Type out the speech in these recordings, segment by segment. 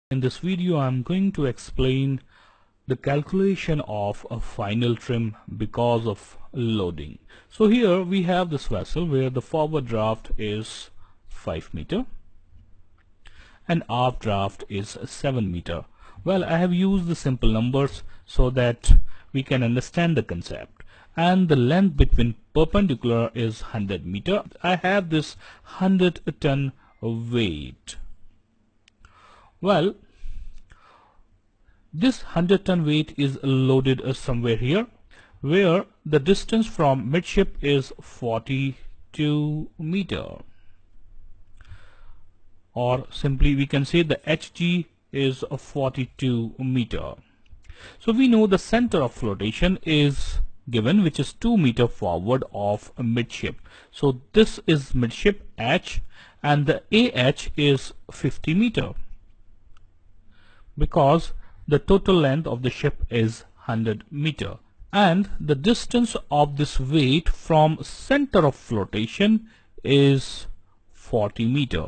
In this video, I'm going to explain the calculation of a final trim because of loading. So here we have this vessel where the forward draft is 5 meter and aft draft is 7 meter. Well, I have used the simple numbers so that we can understand the concept. And the length between perpendicular is 100 meter. I have this 100 ton weight. Well, this 100 ton weight is loaded somewhere here, where the distance from midship is 42 meter, or simply we can say the HG is 42 meter. So we know the center of flotation is given, which is 2 meter forward of midship. So this is midship H, and the AH is 50 meter because the total length of the ship is 100 meter, and the distance of this weight from center of flotation is 40 meter.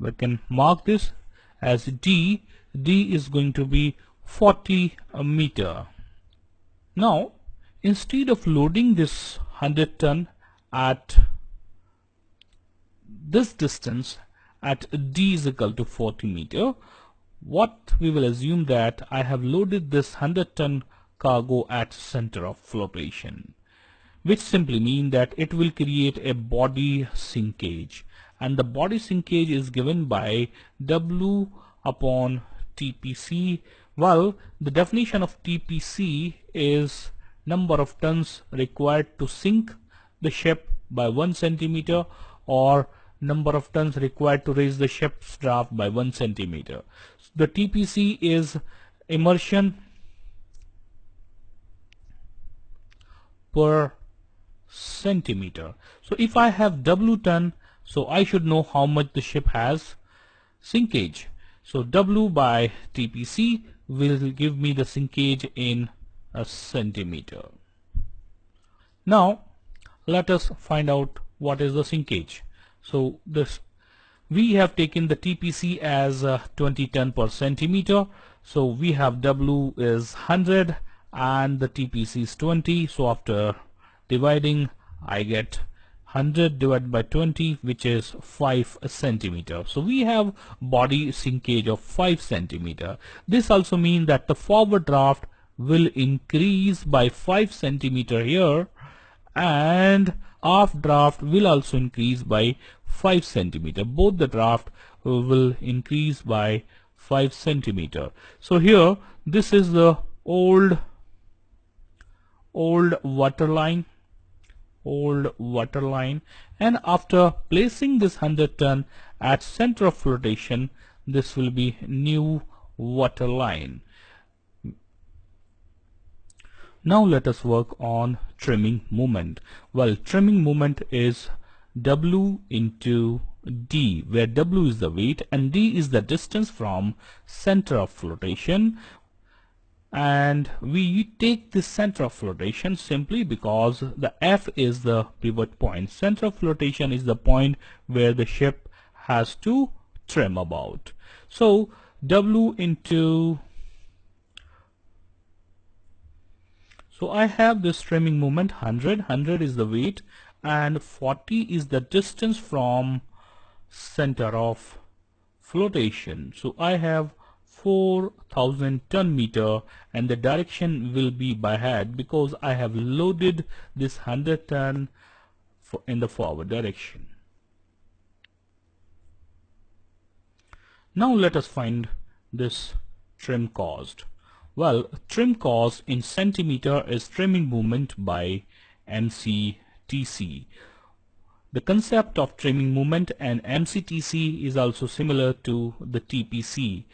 We can mark this as D. D is going to be 40 meter. Now, instead of loading this 100 ton at this distance at D is equal to 40 meter, what we will assume that I have loaded this 100 ton cargo at center of flotation, which simply mean that it will create a body sinkage, and the body sinkage is given by W upon TPC. Well, the definition of TPC is number of tons required to sink the ship by 1 centimeter, or number of tons required to raise the ship's draft by 1 centimeter. The TPC is immersion per centimeter. So if I have W ton, so I should know how much the ship has sinkage. So W by TPC will give me the sinkage in a centimeter. Now let us find out what is the sinkage. So this, we have taken the TPC as 20 ton per centimeter. So we have W is 100 and the TPC is 20. So after dividing, I get 100 divided by 20, which is 5 centimeter. So we have body sinkage of 5 centimeter. This also means that the forward draft will increase by 5 centimeter here, and aft draft will also increase by 5 centimeter. Both the draft will increase by 5 centimeter. So here this is the old water line, and after placing this 100 ton at center of flotation, this will be new water line. Now let us work on trimming moment. Well, trimming moment is W into D, where W is the weight and D is the distance from center of flotation. And we take the center of flotation simply because the F is the pivot point. Center of flotation is the point where the ship has to trim about. So W into, so I have this trimming moment 100 is the weight and 40 is the distance from center of flotation. So I have 4,000 ton meter, and the direction will be by head because I have loaded this 100 ton in the forward direction. Now let us find this trim cost. Well, trim cost in centimeter is trimming moment by MCTC. The concept of trimming moment and MCTC is also similar to the TPC.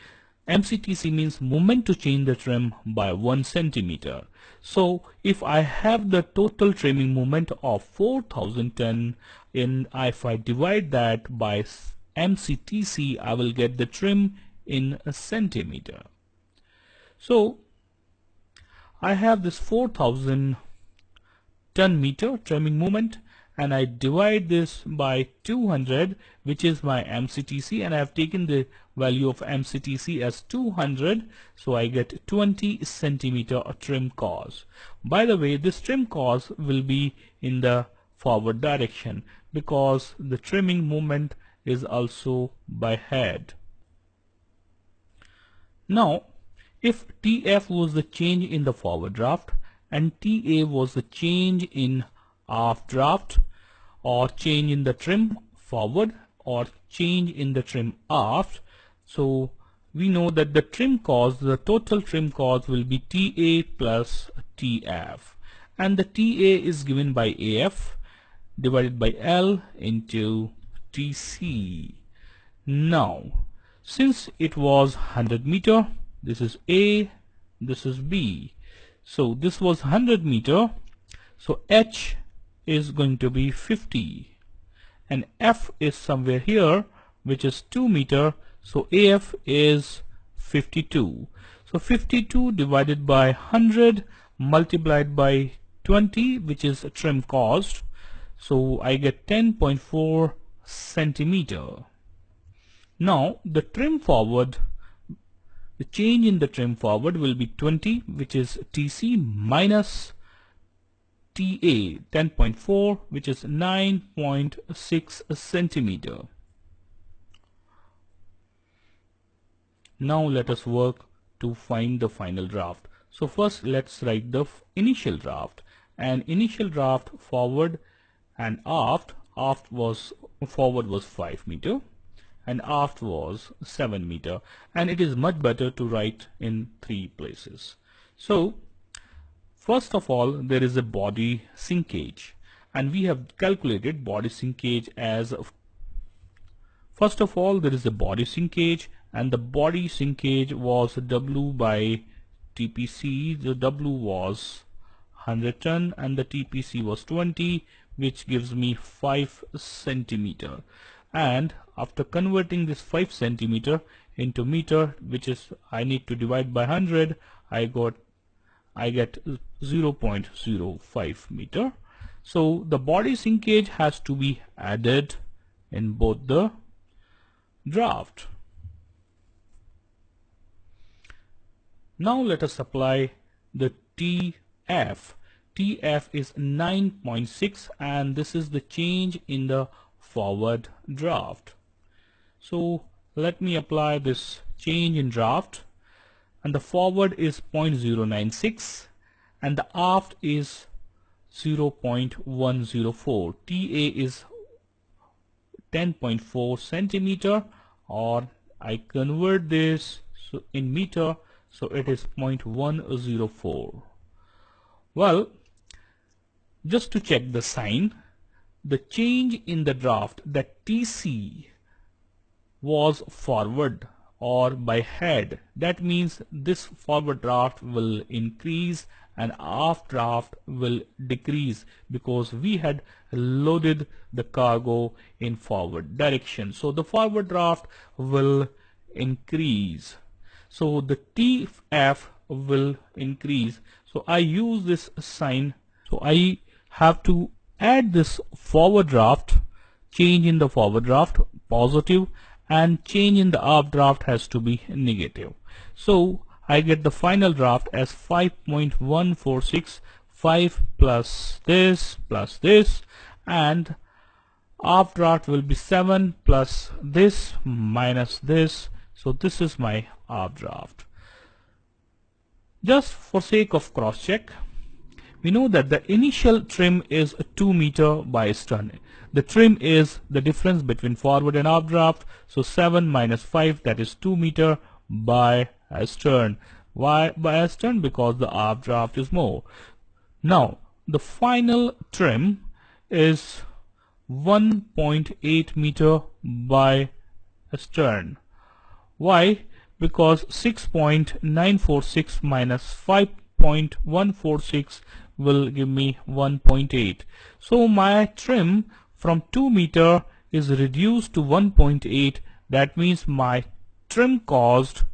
MCTC means moment to change the trim by 1 centimeter. So if I have the total trimming moment of 4,000 ton, and if I divide that by MCTC, I will get the trim in a centimeter. So I have this 4,000 ton meter trimming moment, and I divide this by 200, which is my MCTC, and I have taken the value of MCTC as 200, so I get 20 centimeter trim cos. By the way, this trim cos will be in the forward direction because the trimming moment is also by head. Now, if TF was the change in the forward draft and TA was the change in aft draft, or change in the trim forward or change in the trim aft, so we know that the trim cos, the total trim cos will be TA plus TF, and the TA is given by AF divided by L into TC. Now, since it was 100 meter, this is A, this is B. So this was 100 meter, so H is going to be 50, and F is somewhere here, which is 2 meter, so AF is 52. So 52 divided by 100 multiplied by 20, which is a trim cost, so I get 10.4 centimeter. Now the trim forward, the change in the trim forward will be 20, which is TC, minus TA 10.4, which is 9.6 centimeter. Now let us work to find the final draft. So first let's write the initial draft, and initial draft forward and aft. Forward was 5 meter and aft was 7 meter, and it is much better to write in 3 places. So first of all, there is a body sinkage, and we have calculated body sinkage as, first of all, there is a body sinkage, and the body sinkage was W by TPC. The W was 100 ton and the TPC was 20, which gives me 5 centimeter. And after converting this 5 centimeter into meter, which is I need to divide by 100, I get 0.05 meter. So the body sinkage has to be added in both the draft. Now let us apply the TF. TF is 9.6, and this is the change in the forward draft. So let me apply this change in draft, and the forward is 0.096 and the aft is 0.104. TA is 10.4 centimeter, or I convert this in meter, so it is 0.104. Well, just to check the sign, the change in the draft, that TC was forward or by head, that means this forward draft will increase and aft draft will decrease because we had loaded the cargo in forward direction. So the forward draft will increase, so the TF will increase. So I use this sign, so I have to add this forward draft, change in the forward draft positive, and change in the aft draft has to be negative. So I get the final draft as 5.146, 5 plus this, and aft draft will be 7 plus this minus this. So this is my aft draft. Just for sake of cross check, we know that the initial trim is 2 meter by stern. The trim is the difference between forward and aft draft, so 7 minus 5, that is 2 meter by stern. Why by stern? Because the aft draft is more. Now the final trim is 1.8 meter by stern. Why? Because 6.946 minus 5.146 will give me 1.8. So my trim from 2 meter is reduced to 1.8. That means my trim cost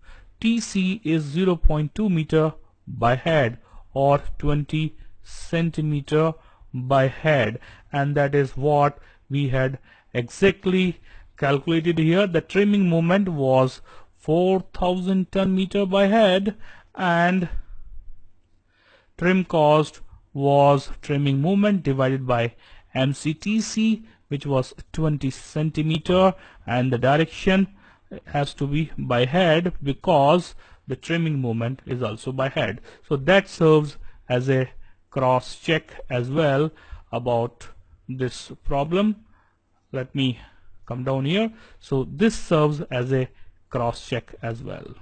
TC is 0.2 meter by head, or 20 centimeter, by head, and that is what we had exactly calculated here. The trimming moment was 4000 ton meter by head, and trim cost was trimming moment divided by MCTC, which was 20 centimeter, and the direction has to be by head because the trimming moment is also by head. So that serves as a cross check as well about this problem. Let me come down here. So this serves as a cross check as well.